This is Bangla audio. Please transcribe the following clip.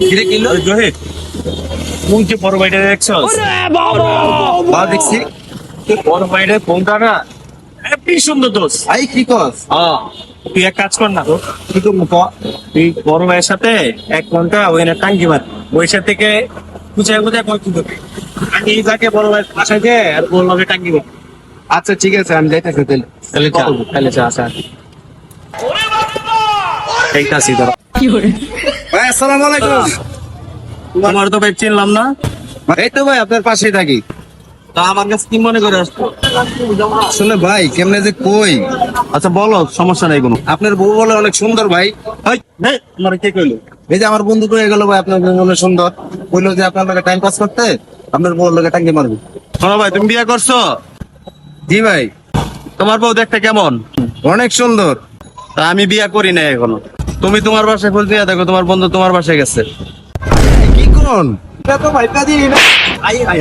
কিরে কিলো জহির কোন যে বড় ভাইটা দেখছো? বা দেখছি বড় ভাইটার ফোনটা না হেবি সুন্দর দোষ। ভাই কি কস তুই এক কাজ কর না তো, কি করবো ক তুই বড় ভাইয়ের সাথে 1 ঘন্টা ওইখানে টাঙ্গি মার, ওইসা থেকে খুঁজায় খুঁজায় কয় কি করবি। আমি যাকে বড় ভাইয়ের বাসায় যে আর বললাম টাঙ্গি মার। আচ্ছা ঠিক আছে আমি যাইতেছি তাহলে তাহলে চা আসা এইটাছি ধরো। ভাই আসসালামু আলাইকুম। তোমার তো ভাই চিনলাম না, এই তো ভাই আপনার পাশেই থাকি। তা আমার কাছে কি মনে করে আসতো? আসলে ভাই কেমনে যে কই, আচ্ছা বলো, সমস্যা নাই কোনো। আপনার বউ বলে অনেক সুন্দর ভাই। তোমার কে কইলো? এই যে আমার বন্ধু কয়ে গেল ভাই আপনার বউ বলে সুন্দর, বললো যে আপনার লোকে টাইম পাস করতে আপনার বউর লোকে টাঙ্গি মারবে। শোনো ভাই, তুমি বিয়ে করছো? জি ভাই তোমার বউ দেখতে কেমন? অনেক সুন্দর। তা আমি বিয়ে করি না এখনো। তুমি তোমার বাসায় খোঁজ নিয়ে দেখো, তোমার বন্ধু তোমার বাসায় গেছে। কি কোন এটা তো ভাই কাজী না। I I